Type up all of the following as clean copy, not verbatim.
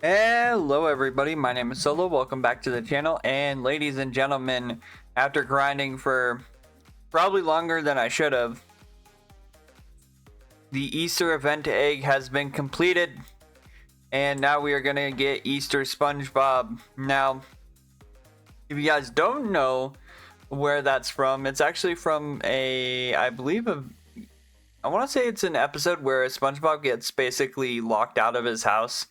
Hello everybody, my name is Solo, welcome back to the channel, and ladies and gentlemen, after grinding for probably longer than I should have, the Easter event egg has been completed, and now we are gonna get Easter SpongeBob. Now, if you guys don't know where that's from, it's actually from I want to say it's an episode where SpongeBob gets basically locked out of his house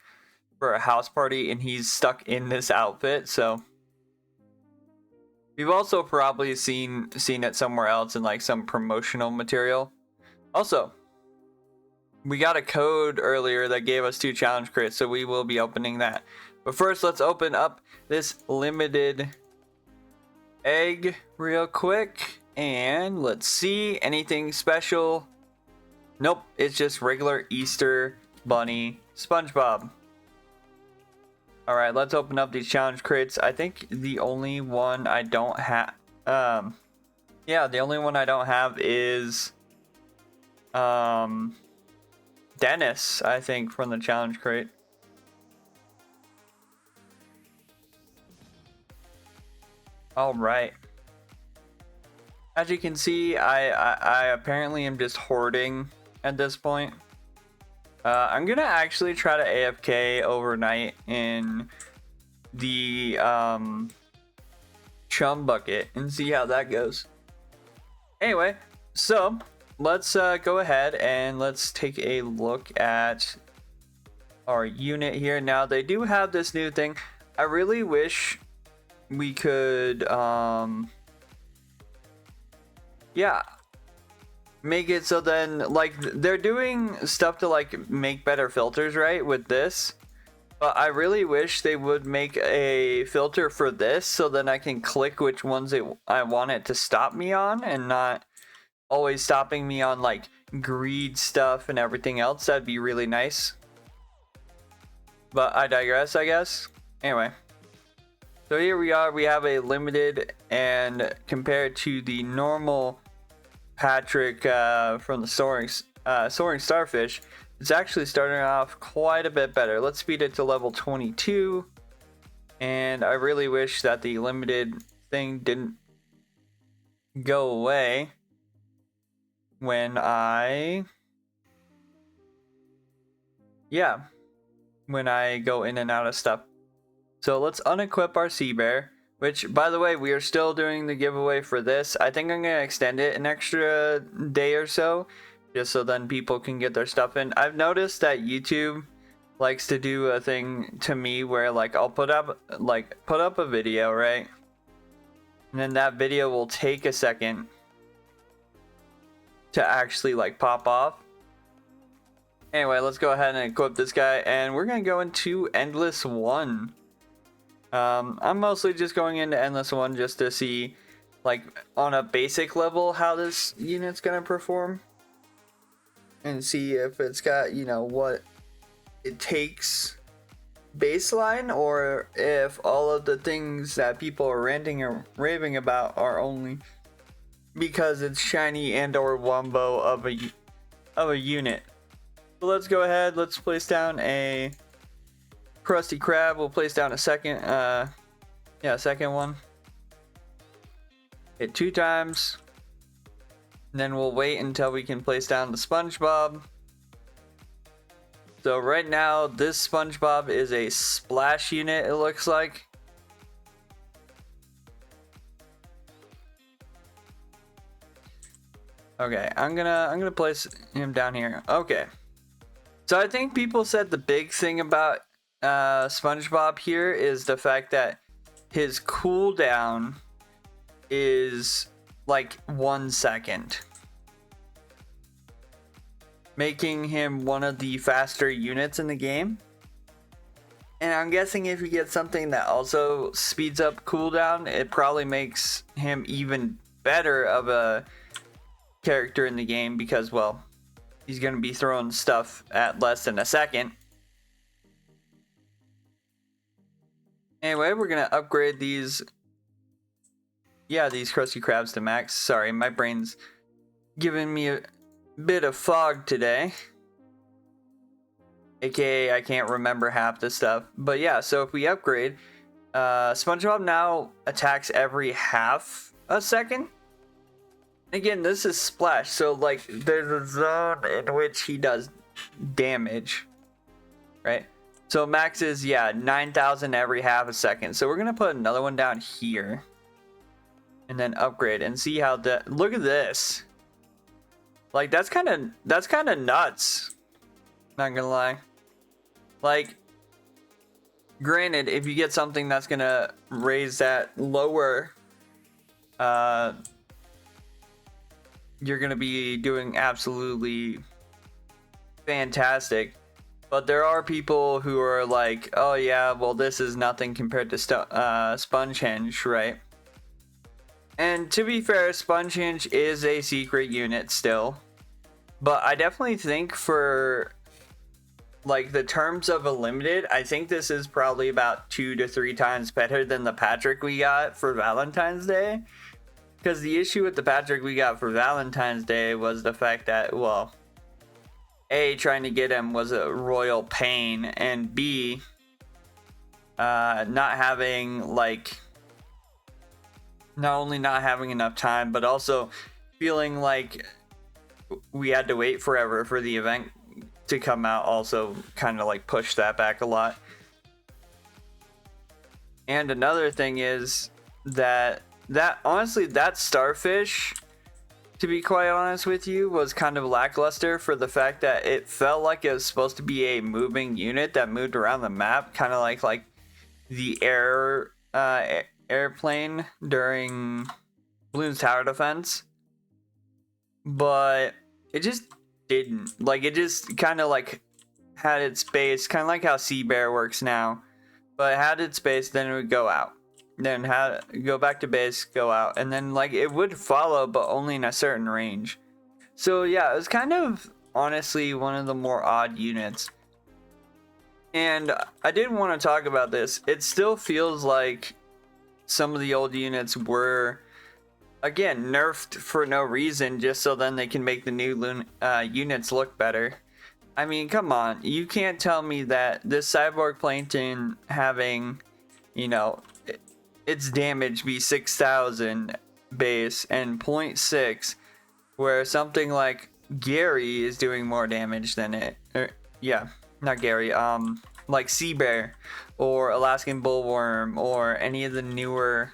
for a house party and he's stuck in this outfit. So we've also probably seen it somewhere else in like some promotional material. Also, we got a code earlier that gave us 2 challenge crates, so we will be opening that. But first, let's open up this limited egg real quick and let's see anything special. Nope, it's just regular Easter Bunny SpongeBob. Alright, let's open up these challenge crates. I think the only one I don't have... the only one I don't have is... Dennis, I think, from the challenge crate. Alright. As you can see, I apparently am just hoarding at this point. I'm gonna actually try to AFK overnight in the chum bucket and see how that goes. Anyway, so let's go ahead and let's take a look at our unit here. Now they do have this new thing. I really wish we could make it so then, like, they're doing stuff to like make better filters, right, with this, but I really wish they would make a filter for this so then I can click which ones I want it to stop me on and not always stopping me on like greed stuff and everything else. That'd be really nice, but I digress, I guess. Anyway, so here we are, we have a limited, and compared to the normal Patrick from the soaring starfish, it's actually starting off quite a bit better. Let's speed it to level 22, and I really wish that the limited thing didn't go away when I go in and out of stuff. So let's unequip our sea bear, which, by the way, we are still doing the giveaway for this. I think I'm going to extend it an extra day or so, just so then people can get their stuff in. I've noticed that YouTube likes to do a thing to me where, like, I'll put up a video, right? And then that video will take a second to actually, like, pop off. Anyway, let's go ahead and equip this guy, and we're going to go into Endless 1. I'm mostly just going into Endless 1 just to see, like, on a basic level how this unit's gonna perform. And see if it's got, you know, what it takes baseline, or if all of the things that people are ranting or raving about are only because it's shiny and or wombo of a unit. So let's go ahead, let's place down a Krusty Krab. We'll place down a second second one. Hit 2 times. And then we'll wait until we can place down the SpongeBob. So right now this SpongeBob is a splash unit, it looks like. Okay, I'm gonna place him down here. Okay. So I think people said the big thing about SpongeBob here is the fact that his cooldown is like 1 second, making him one of the faster units in the game. And I'm guessing if you get something that also speeds up cooldown, it probably makes him even better of a character in the game, because, well, he's going to be throwing stuff at less than a second. Anyway, we're gonna upgrade these Krusty Krabs to max. Sorry, my brain's giving me a bit of fog today. aka I can't remember half the stuff. But yeah, so if we upgrade, SpongeBob now attacks every half a second. Again, this is Splash, so like there's a zone in which he does damage, right? So max is, yeah, 9,000 every half a second. So we're gonna put another one down here and then upgrade and see how that. Look at this. Like that's kind of nuts. Not gonna lie. Like, granted, if you get something that's gonna raise that lower, you're gonna be doing absolutely fantastic. But there are people who are like, oh yeah, well this is nothing compared to Spongehenge, right? And to be fair, Spongehenge is a secret unit still. But I definitely think for like the terms of a limited, I think this is probably about 2 to 3 times better than the Patrick we got for Valentine's Day. Because the issue with the Patrick we got for Valentine's Day was the fact that, well, A, trying to get him was a royal pain, and B, not having, like, not only not having enough time, but also feeling like we had to wait forever for the event to come out, also kind of like pushed that back a lot. And another thing is that honestly, that starfish, to be quite honest with you, was kind of lackluster for the fact that it felt like it was supposed to be a moving unit that moved around the map, kind of like the airplane during Bloons Tower Defense. But it just didn't. Like, it just kind of like had its base, kind of like how Sea Bear works now. But it had its base, then it would go out. Then go back to base, go out, and then like it would follow, but only in a certain range. So yeah, it was kind of honestly one of the more odd units. And I didn't want to talk about this. It still feels like some of the old units were, again, nerfed for no reason, just so then they can make the new units look better. I mean, come on, you can't tell me that this Cyborg Plankton having, you know, its damage be 6,000 base and 0.6, where something like Gary is doing more damage than it. Yeah, not Gary. Like Sea Bear or Alaskan Bullworm or any of the newer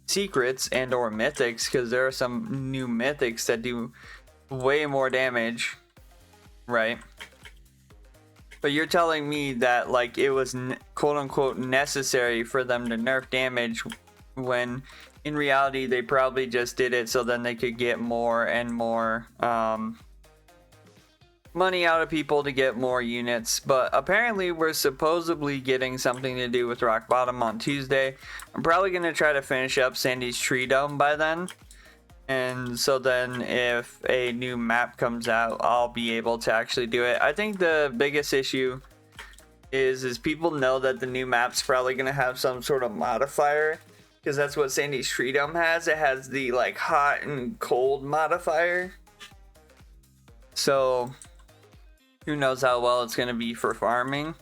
secrets and or mythics, because there are some new mythics that do way more damage, right? But you're telling me that like it was quote unquote necessary for them to nerf damage, when in reality they probably just did it so then they could get more and more money out of people to get more units. But apparently we're supposedly getting something to do with Rock Bottom on Tuesday. I'm probably going to try to finish up Sandy's Tree Dome by then. And so then if a new map comes out, I'll be able to actually do it. I think the biggest issue is people know that the new map's probably going to have some sort of modifier, because that's what Sandy's Tree Dome has. It has the like hot and cold modifier. So who knows how well it's going to be for farming.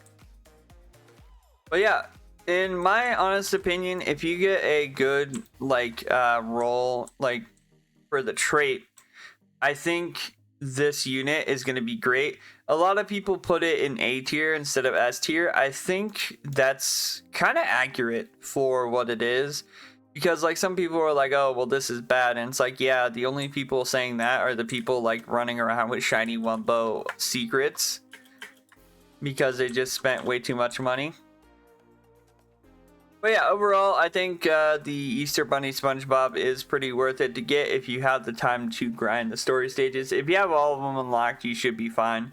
But yeah, in my honest opinion, if you get a good like roll like for the trait, I think this unit is going to be great. A lot of people put it in A tier instead of S tier. I think that's kind of accurate for what it is, because like some people are like, oh well, this is bad, and it's like, yeah, the only people saying that are the people like running around with shiny Wumbo secrets because they just spent way too much money. But yeah, overall, I think the Easter Bunny SpongeBob is pretty worth it to get if you have the time to grind the story stages. If you have all of them unlocked, you should be fine.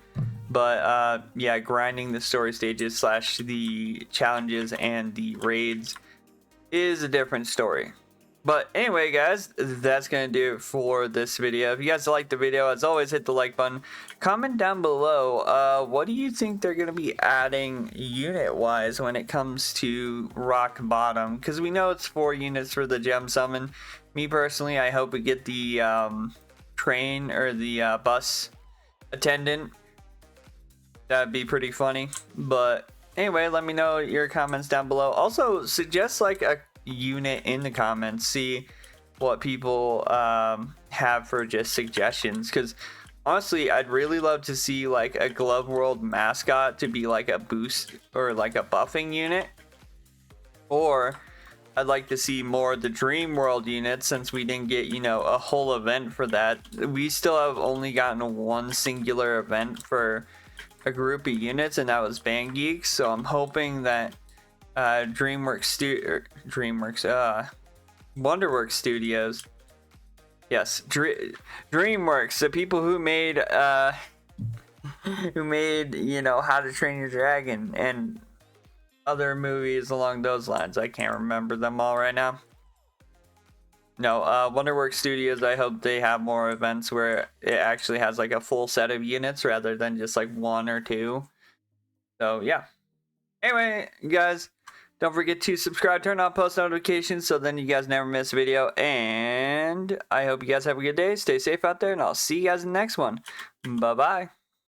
But yeah, grinding the story stages / the challenges and the raids is a different story. But anyway, guys, that's going to do it for this video. If you guys liked the video, as always, hit the like button. Comment down below, what do you think they're going to be adding unit-wise when it comes to Rock Bottom? Because we know it's 4 units for the gem summon. Me personally, I hope we get the train or the bus attendant. That'd be pretty funny. But anyway, let me know your comments down below. Also, suggest like a unit in the comments. See what people have for just suggestions. Because honestly, I'd really love to see like a Glove World mascot to be like a boost or like a buffing unit. Or I'd like to see more of the Dream World units, since we didn't get, you know, a whole event for that. We still have only gotten one singular event for a group of units, and that was Band Geeks. So I'm hoping that Wonderworks Studios, yes, DreamWorks, the people who made you know, How to Train Your Dragon and other movies along those lines. I can't remember them all right now. No, Wonderworks Studios, I hope they have more events where it actually has like a full set of units rather than just like one or two. So yeah. Anyway, you guys, don't forget to subscribe, turn on post notifications so then you guys never miss a video. And I hope you guys have a good day. Stay safe out there, and I'll see you guys in the next one. Bye-bye.